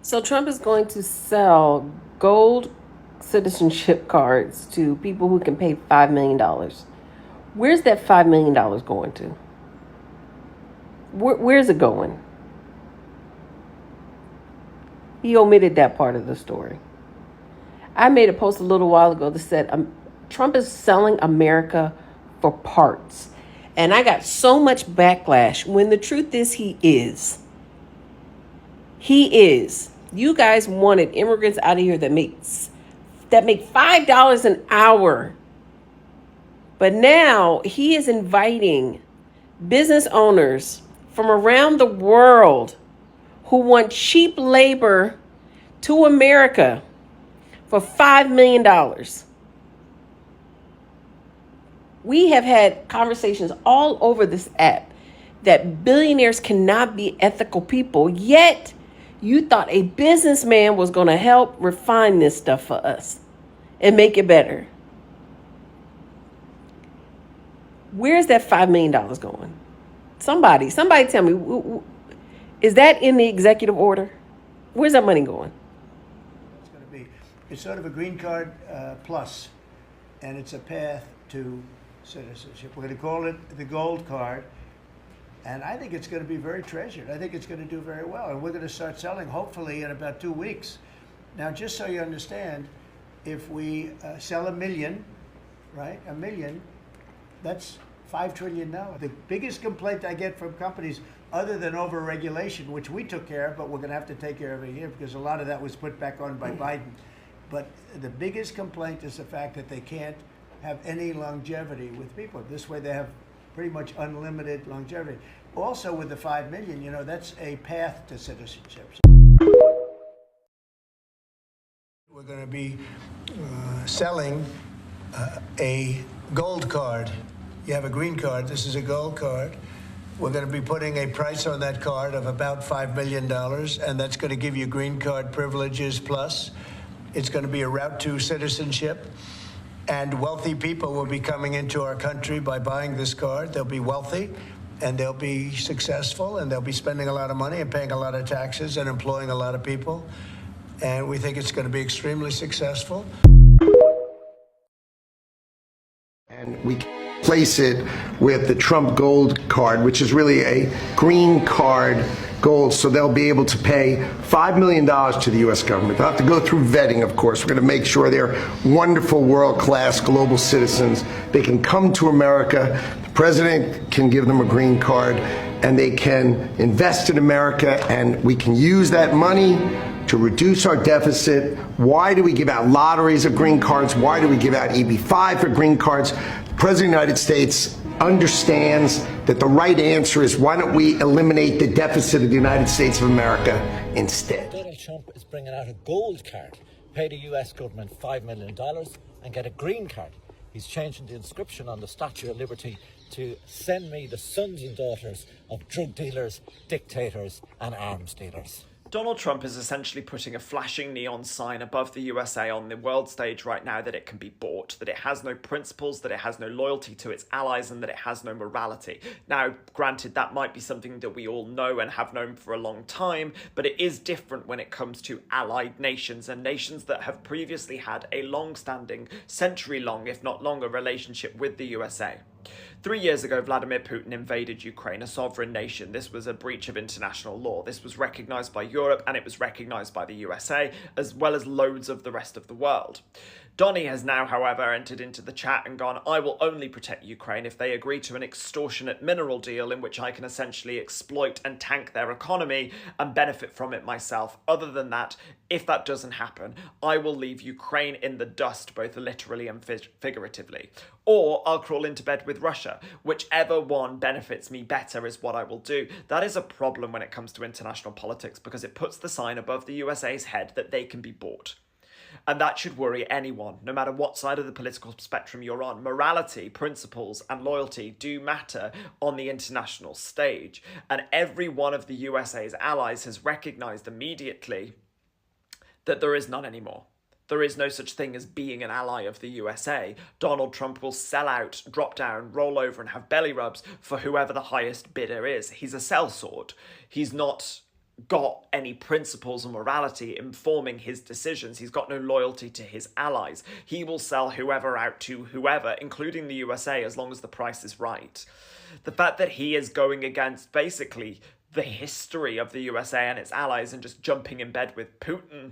So Trump is going to sell gold citizenship cards to people who can pay $5 million. Where's that $5 million going to? Where's it going? He omitted that part of the story. I made a post a little while ago that said Trump is selling America for parts. And I got so much backlash when the truth is he is. He is. You guys wanted immigrants out of here that make $5 an hour. But now he is inviting business owners from around the world who want cheap labor to America for $5 million. We have had conversations all over this app that billionaires cannot be ethical people, yet you thought a businessman was going to help refine this stuff for us and make it better. Where's that $5 million going? Somebody tell me, is that in the executive order? Where's that money going? It's going to be. It's sort of a green card plus, and it's a path to citizenship. We're going to call it the gold card, and I think it's going to be very treasured. I think it's going to do very well, and we're going to start selling hopefully in about 2 weeks. Now, just so you understand, if we sell 1 million, right, 1 million, that's $5 trillion. The biggest complaint I get from companies, other than over-regulation, which we took care of, but we're going to have to take care of it here because a lot of that was put back on by Biden. But the biggest complaint is the fact that they can't have any longevity with people. This way they have pretty much unlimited longevity. Also with the 5 million, that's a path to citizenship. We're going to be selling a gold card. You have a green card, this is a gold card. We're going to be putting a price on that card of about $5 million, and that's going to give you green card privileges plus. It's going to be a route to citizenship, and wealthy people will be coming into our country by buying this card. They'll be wealthy, and they'll be successful, and they'll be spending a lot of money and paying a lot of taxes and employing a lot of people. And we think it's going to be extremely successful. And we place it with the Trump Gold Card, which is really a green card gold, so they'll be able to pay $5 million to the U.S. government. They'll have to go through vetting, of course. We're going to make sure they're wonderful, world-class global citizens. They can come to America. The president can give them a green card, and they can invest in America, and we can use that money to reduce our deficit. Why do we give out lotteries of green cards? Why do we give out EB-5 for green cards? The President of the United States understands that the right answer is, why don't we eliminate the deficit of the United States of America instead? Donald Trump is bringing out a gold card, pay the US government $5 million and get a green card. He's changing the inscription on the Statue of Liberty to "Send me the sons and daughters of drug dealers, dictators and arms dealers." Donald Trump is essentially putting a flashing neon sign above the USA on the world stage right now that it can be bought, that it has no principles, that it has no loyalty to its allies, and that it has no morality. Now, granted, that might be something that we all know and have known for a long time, but it is different when it comes to allied nations and nations that have previously had a long-standing, century-long, if not longer, relationship with the USA. 3 years ago, Vladimir Putin invaded Ukraine, a sovereign nation. This was a breach of international law. This was recognised by Europe, and it was recognised by the USA, as well as loads of the rest of the world. Donny has now, however, entered into the chat and gone, "I will only protect Ukraine if they agree to an extortionate mineral deal in which I can essentially exploit and tank their economy and benefit from it myself. Other than that, if that doesn't happen, I will leave Ukraine in the dust, both literally and figuratively. Or I'll crawl into bed with Russia. Whichever one benefits me better is what I will do." That is a problem when it comes to international politics, because it puts the sign above the USA's head that they can be bought. And that should worry anyone, no matter what side of the political spectrum you're on. Morality, principles, and loyalty do matter on the international stage. And every one of the USA's allies has recognised immediately that there is none anymore. There is no such thing as being an ally of the USA. Donald Trump will sell out, drop down, roll over, and have belly rubs for whoever the highest bidder is. He's a sellsword. He's not got any principles or morality informing his decisions. He's got no loyalty to his allies. He will sell whoever out to whoever, including the USA, as long as the price is right. The fact that he is going against basically the history of the USA and its allies and just jumping in bed with Putin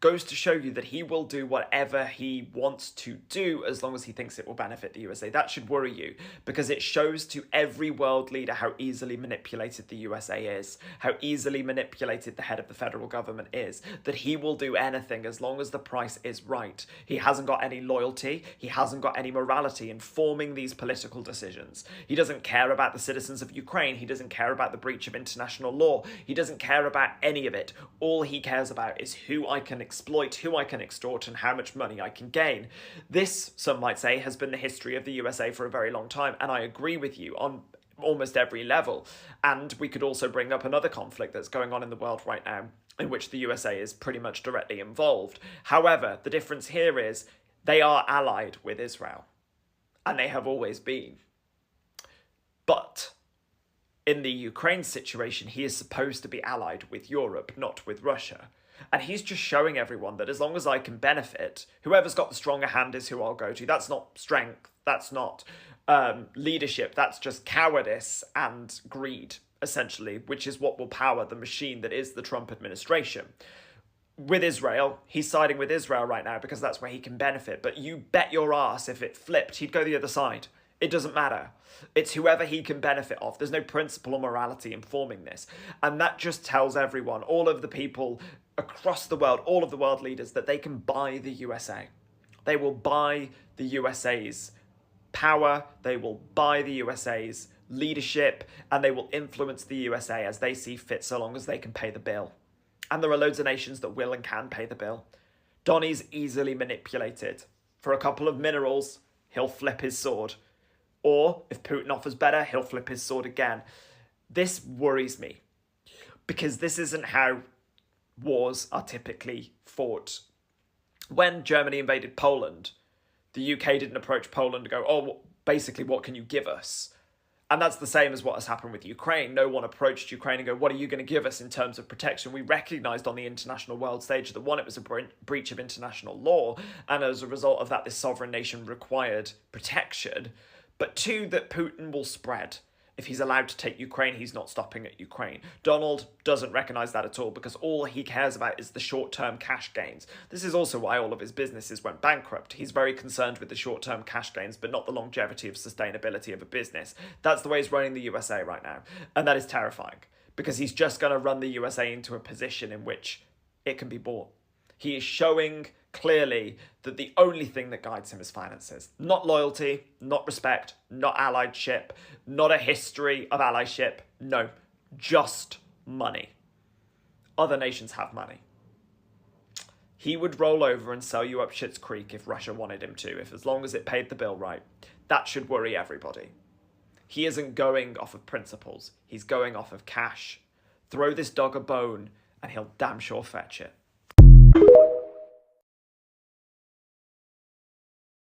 goes to show you that he will do whatever he wants to do as long as he thinks it will benefit the USA. That should worry you, because it shows to every world leader how easily manipulated the USA is, how easily manipulated the head of the federal government is, that he will do anything as long as the price is right. He hasn't got any loyalty, he hasn't got any morality in forming these political decisions. He doesn't care about the citizens of Ukraine, he doesn't care about the breach of international law, he doesn't care about any of it. All he cares about is who I can exploit, who I can extort, and how much money I can gain. This, some might say, has been the history of the USA for a very long time, and I agree with you on almost every level. And we could also bring up another conflict that's going on in the world right now, in which the USA is pretty much directly involved. However, the difference here is they are allied with Israel, and they have always been. But in the Ukraine situation, he is supposed to be allied with Europe, not with Russia. And he's just showing everyone that as long as I can benefit, whoever's got the stronger hand is who I'll go to. That's not strength. That's not leadership. That's just cowardice and greed, essentially, which is what will power the machine that is the Trump administration. With Israel, he's siding with Israel right now because that's where he can benefit. But you bet your ass if it flipped, he'd go the other side. It doesn't matter. It's whoever he can benefit off. There's no principle or morality in forming this. And that just tells everyone, all of the people across the world, all of the world leaders, that they can buy the USA. They will buy the USA's power, they will buy the USA's leadership, and they will influence the USA as they see fit so long as they can pay the bill. And there are loads of nations that will and can pay the bill. Donnie's easily manipulated. For a couple of minerals, he'll flip his sword. Or, if Putin offers better, he'll flip his sword again. This worries me, because this isn't how wars are typically fought. When Germany invaded Poland, the UK didn't approach Poland to go, oh, basically, what can you give us? And that's the same as what has happened with Ukraine. No one approached Ukraine and go, what are you going to give us in terms of protection? We recognised on the international world stage that, one, it was a breach of international law, and as a result of that, this sovereign nation required protection. But two, that Putin will spread. If he's allowed to take Ukraine, he's not stopping at Ukraine. Donald doesn't recognise that at all, because all he cares about is the short-term cash gains. This is also why all of his businesses went bankrupt. He's very concerned with the short-term cash gains, but not the longevity of sustainability of a business. That's the way he's running the USA right now. And that is terrifying, because he's just going to run the USA into a position in which it can be bought. He is showing clearly that the only thing that guides him is finances. Not loyalty, not respect, not allyship, not a history of allyship. No, just money. Other nations have money. He would roll over and sell you up Schitt's Creek if Russia wanted him to, if as long as it paid the bill right. That should worry everybody. He isn't going off of principles. He's going off of cash. Throw this dog a bone and he'll damn sure fetch it.